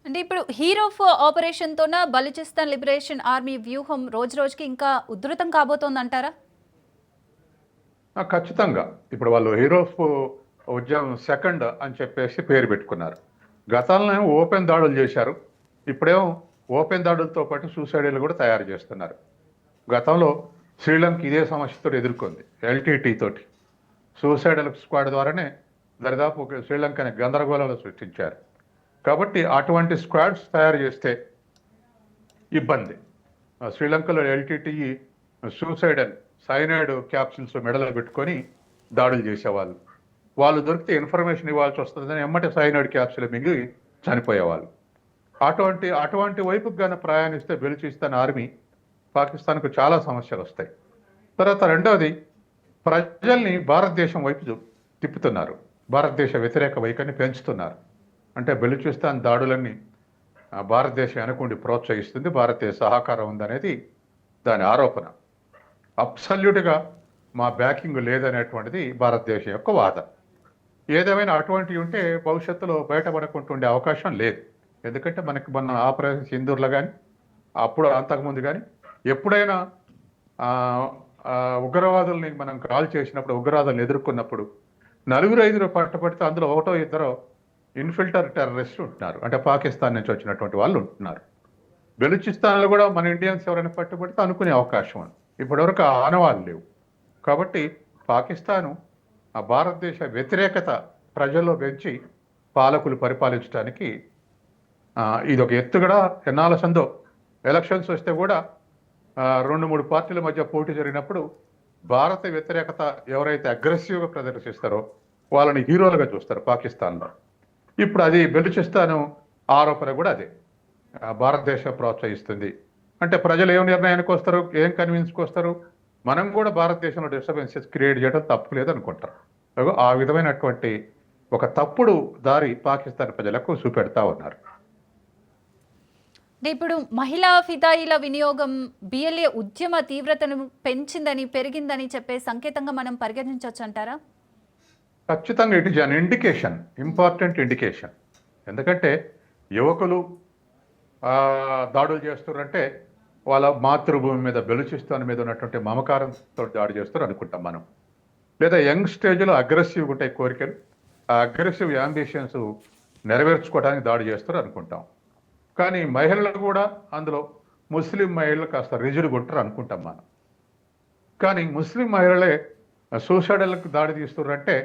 అంటే ఇప్పుడు హీరోఫ్ ఆపరేషన్‌తోన Balochistan liberation army వ్యూహం రోజురోజుకి ఇంకా ఉధృతం కాబోతోందంటారా? ఖచ్చితంగా. ఇప్పుడు వాళ్ళు హీరోస్ ఉద్యమం సెకండ్ అని చెప్పేసి పేరు పెట్టుకున్నారు. గతంలో ఓపెన్ దాడులు చేశారు. ఇప్పుడేమో ఓపెన్ దాడులతో పాటు సూసైడీలు కూడా తయారు చేస్తున్నారు. గతంలో శ్రీలంక ఇదే సమస్యతో ఎదుర్కొంది ఎల్టీటీ తోటి. సూసైడల్ స్క్వాడ్ ద్వారానే దరిదాపు శ్రీలంకని గందరగోళంలో సృష్టించారు. కాబట్టి అటువంటి స్క్వాడ్స్ తయారు చేస్తే ఇబ్బంది. శ్రీలంకలో ఎల్టీటీఈ సూసైడల్ సైనైడ్ క్యాప్సిల్స్ మెడలో పెట్టుకొని దాడులు చేసేవాళ్ళు. వాళ్ళు దొరికితే ఇన్ఫర్మేషన్ ఇవ్వాల్సి వస్తుందని ఎమ్మటే సైనైడ్ క్యాప్సిల్ మింగి చనిపోయేవాళ్ళు. అటువంటి వైపుకు గాను ప్రయాణిస్తే బెలూచిస్తాన్ ఆర్మీ పాకిస్తాన్కు చాలా సమస్యలు వస్తాయి. తర్వాత రెండవది, ప్రజల్ని భారతదేశం వైపు తిప్పుతున్నారు. భారతదేశ వ్యతిరేక వైఖరిని పెంచుతున్నారు. అంటే బెలూచిస్తాన్ దాడులన్నీ భారతదేశం వెనకుండి ప్రోత్సహిస్తుంది, భారతదేశ సహకారం ఉందనేది దాని ఆరోపణ. అబ్సల్యూట్గా మా బ్యాకింగ్ లేదనేటువంటిది భారతదేశం యొక్క వాదన. ఏదేమైనా అటువంటివి ఉంటే భవిష్యత్తులో బయటపడకుంటుండే అవకాశం లేదు. ఎందుకంటే మనకి మొన్న ఆపరేషన్ సింధూర్లో కానీ అప్పుడు అంతకుముందు కానీ ఎప్పుడైనా ఉగ్రవాదుల్ని మనం కాల్ చేసినప్పుడు, ఉగ్రవాదులను ఎదుర్కొన్నప్పుడు 4-5 పట్టబడితే అందులో 1-2 ఇన్ఫిల్టర్ టెర్రరిస్టులు ఉంటున్నారు. అంటే పాకిస్తాన్ నుంచి వచ్చినటువంటి వాళ్ళు ఉంటున్నారు. బెలూచిస్తాన్లో కూడా మన ఇండియన్స్ ఎవరైనా పట్టుబడితే అనుకునే అవకాశం ఉంది. ఇప్పటివరకు ఆనవాళ్ళు లేవు. కాబట్టి పాకిస్తాను ఆ భారతదేశ వ్యతిరేకత ప్రజల్లో పెంచి పాలకులు పరిపాలించడానికి ఇది ఒక ఎత్తుగడ. ఎన్నాళ్ళ సందో ఎలక్షన్స్ వస్తే కూడా 2-3 పార్టీల మధ్య పోటీ జరిగినప్పుడు భారత వ్యతిరేకత ఎవరైతే అగ్రెసివ్గా ప్రదర్శిస్తారో వాళ్ళని హీరోలుగా చూస్తారు పాకిస్తాన్లో. ఇప్పుడు అది బెలూచిస్తాను ఆరోపణ కూడా అదే. భారతదేశం ప్రోత్సహిస్తుంది అంటే ప్రజలు ఏం నిర్ణయానికి వస్తారు, ఏం కన్విన్స్కి వస్తారు, మనం కూడా భారతదేశంలో డిస్టర్బెన్సెస్ క్రియేట్ చేయడం తప్పు లేదనుకుంటారు. ఆ విధమైనటువంటి ఒక తప్పుడు దారి పాకిస్తాన్ ప్రజలకు చూపెడతా ఉన్నారు. అంటే ఇప్పుడు మహిళా ఫిదాయిల వినియోగం బిఎల్ఏ ఉద్యమ తీవ్రతను పెరిగిందని చెప్పే సంకేతంగా మనం పరిగణించవచ్చు అంటారా? ఖచ్చితంగా it is an indication, important indication. ఎందుకంటే యువకులు దాడులు చేస్తున్నారంటే వాళ్ళ మాతృభూమి మీద, బెలూచిస్తాన్ మీద ఉన్నటువంటి మమకారంతో దాడి చేస్తారు అనుకుంటాం మనం. లేదా యంగ్ స్టేజ్లో అగ్రెసివ్గా ఉంటాయి కోరికలు, ఆ అగ్రెసివ్ యాంబిషన్స్ నెరవేర్చుకోవడానికి దాడి చేస్తారు అనుకుంటాం. కానీ మహిళలు కూడా అందులో ముస్లిం మహిళలు కాస్త రిజిడ్గా అనుకుంటాం మనం. కానీ ముస్లిం మహిళలే సూసైడల్కి దాడి తీస్తున్నారంటే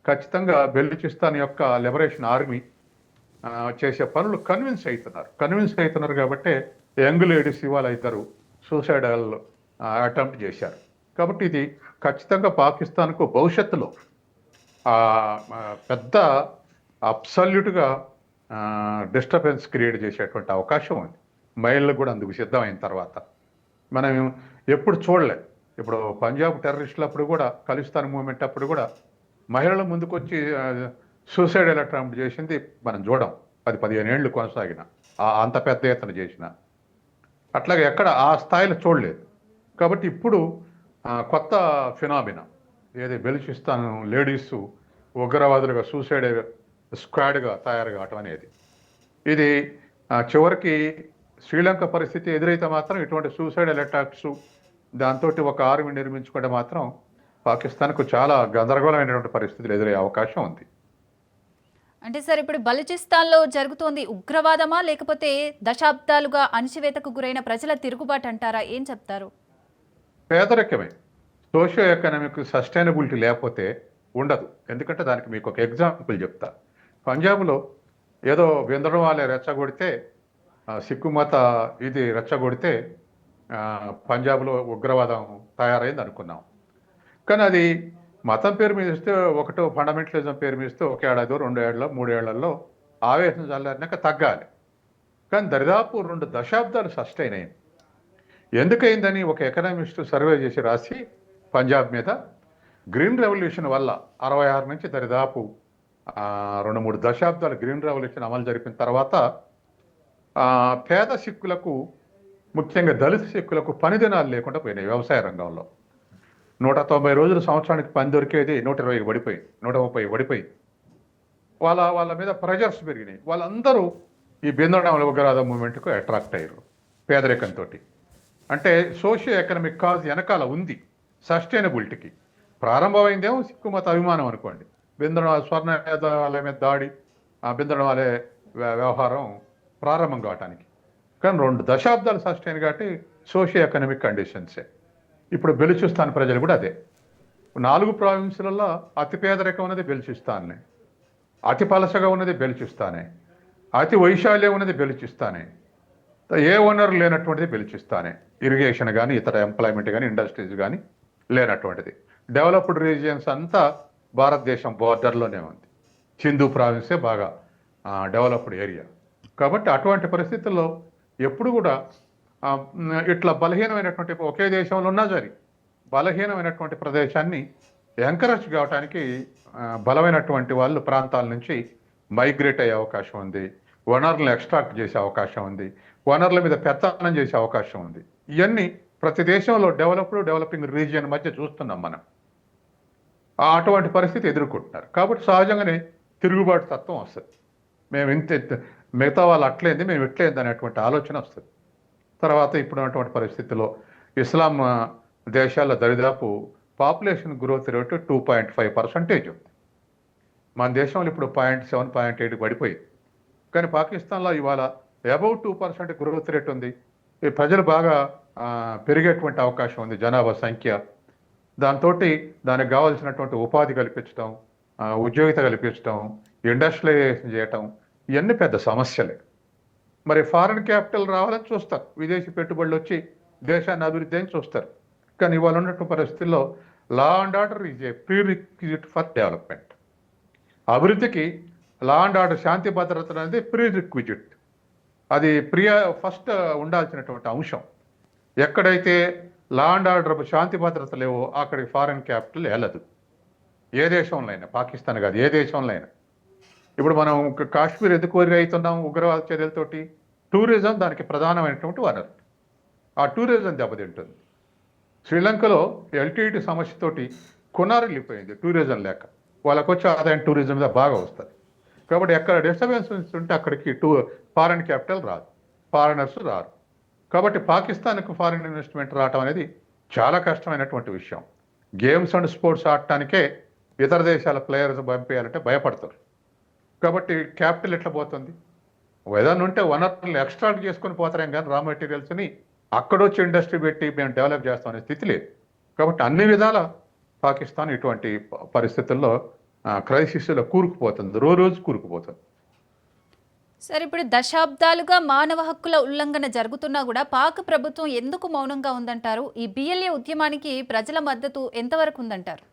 ఖచ్చితంగా బెలూచిస్తాన్ యొక్క లిబరేషన్ ఆర్మీ చేసే పనులు కన్విన్స్ అవుతున్నారు కాబట్టి యంగ్ లేడీస్ ఇవాళ ఇద్దరు సూసైడల్ అటెంప్ట్ చేశారు. కాబట్టి ఇది ఖచ్చితంగా పాకిస్తాన్కు భవిష్యత్తులో పెద్ద అబ్సల్యూట్గా డిస్టర్బెన్స్ క్రియేట్ చేసేటువంటి అవకాశం ఉంది. మహిళలు కూడా అందుకు సిద్ధమైన తర్వాత మనం ఎప్పుడు చూడలేదు. ఇప్పుడు పంజాబ్ టెర్రరిస్టులు అప్పుడు కూడా, ఖలిస్తాన్ మూవ్మెంట్ అప్పుడు కూడా మహిళలు ముందుకొచ్చి సూసైడల్ అటెంప్ట్ చేసింది మనం చూడం. 10-15 ఏళ్ళు కొనసాగిన అంత పెద్ద ఎత్తున చేసిన అట్లాగే ఎక్కడ ఆ స్థాయిలో చూడలేదు. కాబట్టి ఇప్పుడు కొత్త ఫినామినా ఏది బెలూచిస్తాన్ లేడీస్ ఉగ్రవాదులుగా సూసైడ్ స్క్వాడ్గా తయారు కావటం అనేది, ఇది చివరికి శ్రీలంక పరిస్థితి ఎదురైతే మాత్రం ఇటువంటి సూసైడల్ అటాక్స్ దాంతో ఒక ఆర్మీ నిర్మించుకుంటే మాత్రం పాకిస్తాన్కు చాలా గందరగోళమైనటువంటి పరిస్థితులు ఎదురయ్యే అవకాశం ఉంది. అంటే సార్, ఇప్పుడు బలూచిస్తాన్లో జరుగుతోంది ఉగ్రవాదమా లేకపోతే దశాబ్దాలుగా అణచివేతకు గురైన ప్రజల తిరుగుబాటు అంటారా? ఏం చెప్తారు? పేదరికమే. సోషియో ఎకనామిక్ సస్టైనబిలిటీ లేకపోతే ఉండదు. ఎందుకంటే దానికి మీకు ఒక ఎగ్జాంపుల్ చెప్తా. పంజాబ్లో ఏదో విందడవాలే రెచ్చగొడితే, సిక్కు మత ఇది రెచ్చగొడితే పంజాబ్లో ఉగ్రవాదం తయారైంది అనుకున్నాం. కానీ అది మతం పేరు మీద ఇస్తే, ఒకటో ఫండమెంటలిజం పేరు మీద ఇస్తే 1 ఏడాది 2 ఏళ్ళలో 3 ఏళ్లలో ఆవేశం చల్లారినాక తగ్గాలి. కానీ దరిదాపు 2 దశాబ్దాలు సస్టైన్ అయింది. ఎందుకైందని ఒక ఎకనామిస్ట్ సర్వే చేసి రాసి పంజాబ్ మీద, గ్రీన్ రెవల్యూషన్ వల్ల 66 నుంచి దరిదాపు 2-3 దశాబ్దాలు గ్రీన్ రెవల్యూషన్ అమలు జరిపిన తర్వాత పేద సిక్కులకు, ముఖ్యంగా దళిత సిక్కులకు పని దినాలు లేకుండా పోయినాయి. వ్యవసాయ రంగంలో 190 రోజులు సంవత్సరానికి పని దొరికేది 120 పడిపోయింది, 130 పడిపోయింది. వాళ్ళ మీద ప్రెజర్స్ పెరిగినాయి. వాళ్ళందరూ ఈ బిందడం ఉగ్రవాద మూమెంట్కు అట్రాక్ట్ అయ్యారు పేదరికంతో. అంటే సోషియో ఎకనామిక్ కాజ్ వెనకాల ఉంది సస్టైనబిలిటీకి. ప్రారంభమైందేమో సిక్కు మత అభిమానం అనుకోండి, బిందడం స్వర్ణ వాళ్ళ మీద దాడి, ఆ బిందడం వాళ్ళే వ్యవహారం ప్రారంభం కావటానికి. కానీ 2 దశాబ్దాలు సస్టైన్ కాబట్టి సోషియో ఎకనామిక్ కండిషన్సే. ఇప్పుడు బెలుచిస్తాన్ ప్రజలు కూడా అదే. 4 ప్రావిన్సులలో అతి పేదరికం ఉన్నది బెలుచిస్తాన్నే, అతి పలసగా ఉన్నది బెలుచిస్తానే, అతి వైశాల్యం ఉన్నది బెలుచిస్తానే, ఏ వనరు లేనటువంటిది బెలుచిస్తానే. ఇరిగేషన్ కానీ ఇతర ఎంప్లాయ్మెంట్ కానీ ఇండస్ట్రీస్ కానీ లేనటువంటిది. డెవలప్డ్ రీజియన్స్ అంతా భారతదేశం బోర్డర్లోనే ఉంది. సింధు ప్రావిన్సే బాగా డెవలప్డ్ ఏరియా. కాబట్టి అటువంటి పరిస్థితుల్లో ఎప్పుడు కూడా ఇట్లా బలహీనమైనటువంటి ఒకే దేశంలో ఉన్నా సరే బలహీనమైనటువంటి ప్రదేశాన్ని ఎంకరేజ్ కావడానికి బలమైనటువంటి వాళ్ళు ప్రాంతాల నుంచి మైగ్రేట్ అయ్యే అవకాశం ఉంది, వనరులను ఎక్స్ట్రాక్ట్ చేసే అవకాశం ఉంది, వనరుల మీద పెత్తనం చేసే అవకాశం ఉంది. ఇవన్నీ ప్రతి దేశంలో డెవలపింగ్ రీజియన్ మధ్య చూస్తున్నాం మనం. అటువంటి పరిస్థితి ఎదుర్కొంటున్నారు. కాబట్టి సహజంగానే తిరుగుబాటు తత్వం వస్తుంది. మేము మిగతా వాళ్ళు అట్లేంది, మేము ఇట్లేంది అనేటువంటి ఆలోచన వస్తుంది. తర్వాత ఇప్పుడు ఉన్నటువంటి పరిస్థితుల్లో ఇస్లాం దేశాల దరిదాపు పాపులేషన్ గ్రోత్ రేటు 2.5% ఉంది. మన దేశంలో ఇప్పుడు 0.7, 0.8 పడిపోయింది. కానీ పాకిస్తాన్లో ఇవాళ అబౌవ్ 2% గ్రోత్ రేట్ ఉంది. ఈ ప్రజలు బాగా పెరిగేటువంటి అవకాశం ఉంది, జనాభా సంఖ్య. దాంతో దానికి కావాల్సినటువంటి ఉపాధి కల్పించడం, ఉద్యోగిత కల్పించడం, ఇండస్ట్రియలైజేషన్ చేయటం, ఇవన్నీ పెద్ద సమస్యలే. మరి ఫారిన్ క్యాపిటల్ రావాలని చూస్తారు, విదేశీ పెట్టుబడులు వచ్చి దేశాన్ని అభివృద్ధి అని చూస్తారు. కానీ ఇవాళ ఉన్నటువంటి పరిస్థితుల్లో law and order is a pre requisite for development. అభివృద్ధికి లా అండ్ ఆర్డర్, శాంతి భద్రత అనేది ప్రీ రిక్విజిట్. అది ఫస్ట్ ఉండాల్సినటువంటి అంశం. ఎక్కడైతే లా అండ్ ఆర్డర్, శాంతి భద్రత లేవో అక్కడికి ఫారిన్ క్యాపిటల్ వెళ్ళదు. ఏ దేశంలో అయినా, పాకిస్తాన్ కాదు, ఏ దేశంలో అయినా. ఇప్పుడు మనం కాశ్మీర్ ఎందుకు వరి అవుతున్నాం ఉగ్రవాద చర్యలతోటి? టూరిజం దానికి ప్రధానమైనటువంటి వనరు. ఆ టూరిజం దెబ్బతింటుంది. శ్రీలంకలో ఎల్టీటీ సమస్యతోటి కొనారిల్లిపోయింది టూరిజం లేక. వాళ్ళకు వచ్చే ఆదాయం టూరిజం మీద బాగా వస్తుంది. కాబట్టి ఎక్కడ డిస్టర్బెన్స్ ఉంటే అక్కడికి ఫారిన్ క్యాపిటల్ రాదు, ఫారినర్స్ రారు. కాబట్టి పాకిస్తాన్కు ఫారిన్ ఇన్వెస్ట్మెంట్ రావటం అనేది చాలా కష్టమైనటువంటి విషయం. గేమ్స్ అండ్ స్పోర్ట్స్ ఆడటానికే ఇతర దేశాల ప్లేయర్స్ పంపేయాలంటే భయపడతారు. కాబట్టి క్యాపిటల్ ఎట్లా పోతుంది? ఏదైనా ఉంటే వనరులు ఎక్స్ట్రాక్ట్ చేసుకొని పోతారేం కానీ రా మెటీరియల్స్ని అక్కడొచ్చి ఇండస్ట్రీ పెట్టి మేము డెవలప్ చేస్తామనే స్థితి లేదు. కాబట్టి అన్ని విధాల పాకిస్తాన్ ఇటువంటి పరిస్థితుల్లో క్రైసిస్లో కూరుకుపోతుంది, రోజు కూరుకుపోతుంది. సార్, ఇప్పుడు దశాబ్దాలుగా మానవ హక్కుల ఉల్లంఘన జరుగుతున్నా కూడా పాక్ ప్రభుత్వం ఎందుకు మౌనంగా ఉందంటారు? ఈ బిఎల్ఏ ఉద్యమానికి ప్రజల మద్దతు ఎంతవరకు ఉందంటారు?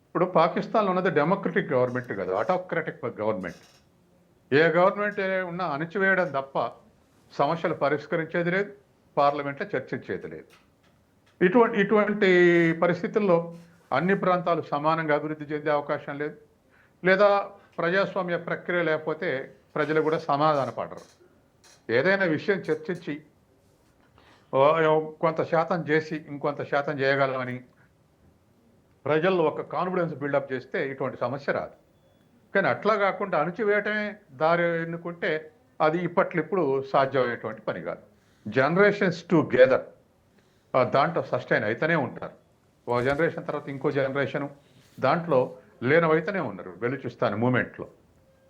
ఇప్పుడు పాకిస్తాన్లో ఉన్నది డెమోక్రటిక్ గవర్నమెంట్ కాదు, ఆటోక్రటిక్ గవర్నమెంట్. ఏ గవర్నమెంట్ ఉన్నా అణిచివేయడం తప్ప సమస్యలు పరిష్కరించేది లేదు, పార్లమెంట్లో చర్చించేది లేదు. ఇటువంటి పరిస్థితుల్లో అన్ని ప్రాంతాలు సమానంగా అభివృద్ధి చెందే అవకాశం లేదు. లేదా ప్రజాస్వామ్య ప్రక్రియ లేకపోతే ప్రజలు కూడా సమాధాన పడరు. ఏదైనా విషయం చర్చించి కొంత శాతం చేసి ఇంకొంత శాతం చేయగలమని ప్రజల్లో ఒక కాన్ఫిడెన్స్ బిల్డప్ చేస్తే ఇటువంటి సమస్య రాదు. కానీ అట్లా కాకుండా అణిచివేయటమే దారి ఎన్నుకుంటే అది ఇప్పుడు సాధ్యమయ్యేటువంటి పని కాదు. జనరేషన్స్ టుగెదర్ దాంట్లో సస్టైన్ అయితేనే ఉంటారు. ఒక జనరేషన్ తర్వాత ఇంకో జనరేషను దాంట్లో లీనమైతేనే ఉన్నారు బెలుచిస్తాన్ మూమెంట్లో.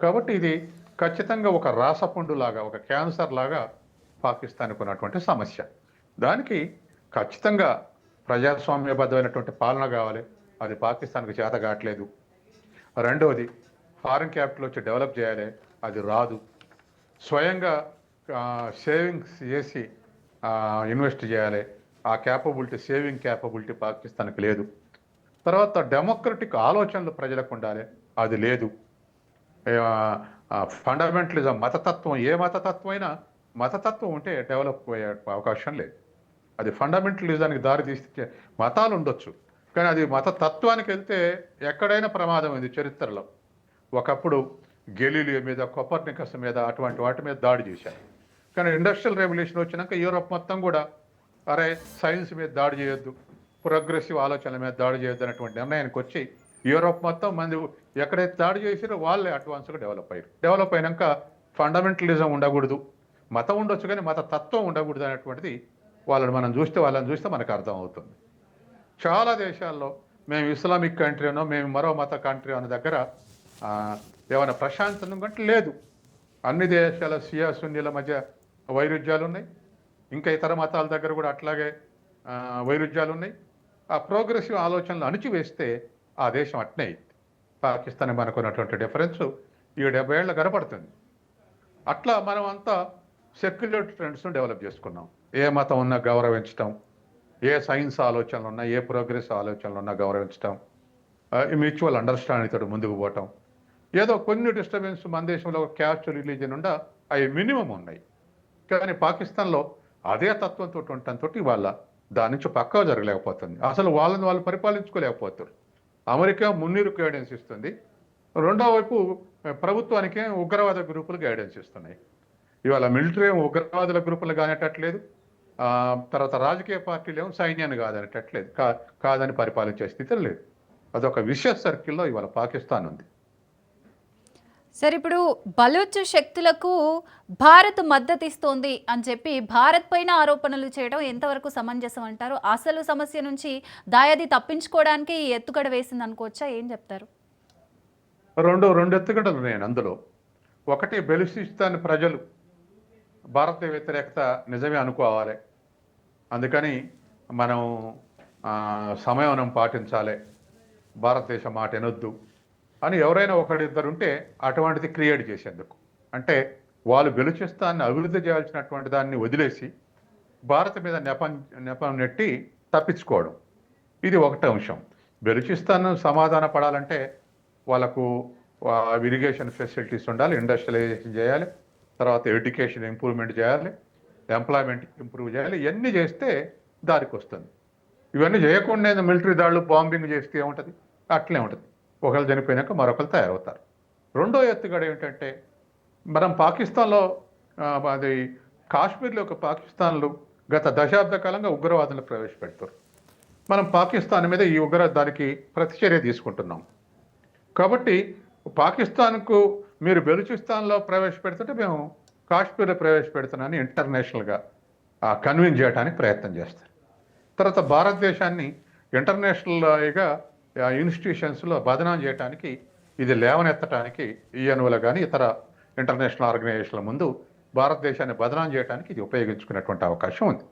కాబట్టి ఇది ఖచ్చితంగా ఒక రాసపుండు లాగా, ఒక క్యాన్సర్ లాగా పాకిస్తాన్కు ఉన్నటువంటి సమస్య. దానికి ఖచ్చితంగా ప్రజాస్వామ్యబద్ధమైనటువంటి పాలన కావాలి. అది పాకిస్తాన్కి చేత కావట్లేదు. రెండవది ఫారిన్ క్యాపిటల్ వచ్చి డెవలప్ చేయాలి, అది రాదు. స్వయంగా సేవింగ్స్ చేసి ఇన్వెస్ట్ చేయాలి, ఆ క్యాపబిలిటీ, సేవింగ్ క్యాపబిలిటీ పాకిస్తాన్కి లేదు. తర్వాత డెమోక్రటిక్ ఆలోచనలు ప్రజలకు ఉండాలి, అది లేదు. ఫండమెంటలిజం, మతతత్వం, ఏ మతతత్వం అయినా మతతత్వం ఉంటే డెవలప్ అయ్యే అవకాశం లేదు. అది ఫండమెంటలిజానికి దారి తీస్తే మతాలు ఉండొచ్చు, కానీ అది మతతత్వానికి వెళ్తే ఎక్కడైనా ప్రమాదం ఉంది. చరిత్రలో ఒకప్పుడు గెలీలియో మీద, కొపర్నికస్ మీద, అటువంటి వాటి మీద దాడి చేశారు. కానీ ఇండస్ట్రియల్ రెవల్యూషన్ వచ్చినాక యూరోప్ మొత్తం కూడా అరే సైన్స్ మీద దాడి చేయొద్దు, ప్రోగ్రెసివ్ ఆలోచనల మీద దాడి చేయొద్దు అనేటువంటి నిర్ణయానికి వచ్చి యూరోప్ మొత్తం మంది ఎక్కడైతే దాడి చేసారో వాళ్ళే అడ్వాన్స్గా డెవలప్ అయ్యారు. డెవలప్ అయినాక ఫండమెంటలిజం ఉండకూడదు, మతం ఉండొచ్చు కానీ మత తత్వం ఉండకూడదు అనేటువంటిది వాళ్ళని చూస్తే మనకు అర్థమవుతుంది. చాలా దేశాల్లో మేము ఇస్లామిక్ కంట్రీనో మేము మరో మత కంట్రీ అనే దగ్గర ఏమైనా ప్రశాంతం కంటే లేదు. అన్ని దేశాల షియా సున్నీల మధ్య వైరుధ్యాలు ఉన్నాయి. ఇంకా ఇతర మతాల దగ్గర కూడా అట్లాగే వైరుధ్యాలు ఉన్నాయి. ఆ ప్రోగ్రెసివ్ ఆలోచనలు అణిచివేస్తే ఆ దేశం అట్నే అయింది. పాకిస్తాన్ మనకున్నటువంటి డిఫరెన్స్ ఈ 70 ఏళ్ళ కనపడుతుంది. అట్లా మనం అంతా సెక్యులర్ ట్రెండ్స్ను డెవలప్ చేసుకున్నాం. ఏ మతం ఉన్నా గౌరవించటం, ఏ సైన్స్ ఆలోచనలు ఉన్నా, ఏ ప్రోగ్రెస్ ఆలోచనలు ఉన్నా గౌరవించటం, మ్యూచువల్ అండర్స్టాండింగ్ తోటి ముందుకు పోవటం. ఏదో కొన్ని డిస్టర్బెన్స్ మన దేశంలో క్యాస్ట్ రిలీజియన్ ఉండా అవి మినిమం ఉన్నాయి. కానీ పాకిస్తాన్లో అదే తత్వంతో ఉండటంతో వాళ్ళ దాని నుంచి పక్కా జరగలేకపోతుంది. అసలు వాళ్ళని వాళ్ళు పరిపాలించుకోలేకపోతారు. అమెరికా మున్నీరు గైడెన్స్ ఇస్తుంది, రెండో వైపు ప్రభుత్వానికే ఉగ్రవాద గ్రూపులు గైడెన్స్ ఇస్తున్నాయి. ఇవాళ మిలిటరీ ఉగ్రవాదుల గ్రూపులు కానేటట్లేదు, తర్వాత రాజకీయ పార్టీలు ఏమో సైన్యాన్ని కాదనేటట్లేదు, కాదని పరిపాలించే స్థితి లేదు. అదొక విషస్ సర్కిల్లో ఇవాళ పాకిస్తాన్ ఉంది. సరే, ఇప్పుడు బలూచ్ శక్తులకు భారత్ మద్దతు ఇస్తోంది అని చెప్పి భారత్ పైన ఆరోపణలు చేయడం ఎంతవరకు సమంజసం అంటారు? అసలు సమస్య నుంచి దాయాది తప్పించుకోవడానికి ఎత్తుగడ వేసింది అనుకోవచ్చా? ఏం చెప్తారు? రెండు ఎత్తుగడలు నేను అందులో ఒకటి, బెలూచిస్తాన్ ప్రజలు భారత వ్యతిరేకత నిజమే అనుకోవాలి, అందుకని మనం సమయం పాటించాలి, భారతదేశ మాట వినొద్దు అని ఎవరైనా ఒకరిద్దరు ఉంటే అటువంటిది క్రియేట్ చేసేందుకు, అంటే వాళ్ళు బెలూచిస్తాన్ని అభివృద్ధి చేయాల్సినటువంటి దాన్ని వదిలేసి భారత్ మీద నెపం నెట్టి తప్పించుకోవడం, ఇది ఒకటి అంశం. బెలూచిస్తాన్ సమాధాన పడాలంటే వాళ్ళకు ఇరిగేషన్ ఫెసిలిటీస్ ఉండాలి, ఇండస్ట్రియలైజేషన్ చేయాలి, తర్వాత ఎడ్యుకేషన్ ఇంప్రూవ్మెంట్ చేయాలి, ఎంప్లాయ్మెంట్ ఇంప్రూవ్ చేయాలి. ఇవన్నీ చేస్తే దారికి వస్తుంది. ఇవన్నీ చేయకుండా మిలిటరీ దాడులు బాంబింగ్ చేస్తే ఏముంటుంది? అట్లే ఉంటుంది. ఒకళ్ళు చనిపోయినాక మరొకరు తయారవుతారు. రెండో ఎత్తుగడ ఏమిటంటే, మనం పాకిస్తాన్లో అది కాశ్మీర్లో పాకిస్తాన్లు గత దశాబ్ద కాలంగా ఉగ్రవాదులు ప్రవేశపెడతారు. మనం పాకిస్తాన్ మీద ఈ దానికి ప్రతిచర్య తీసుకుంటున్నాం. కాబట్టి పాకిస్తాన్కు మీరు బెలూచిస్తాన్లో ప్రవేశపెడుతుంటే మేము కాశ్మీర్లో ప్రవేశపెడుతున్నామని ఇంటర్నేషనల్గా కన్విన్స్ చేయడానికి ప్రయత్నం చేస్తారు. తర్వాత భారతదేశాన్ని ఇంటర్నేషనల్గా ఇన్స్టిట్యూషన్స్లో బదనాం చేయడానికి, ఇది లేవనెత్తడానికి యుఎన్ఓలో కానీ ఇతర ఇంటర్నేషనల్ ఆర్గనైజేషన్ల ముందు భారతదేశాన్ని బదనాం చేయడానికి ఇది ఉపయోగించుకునేటువంటి అవకాశం ఉంది.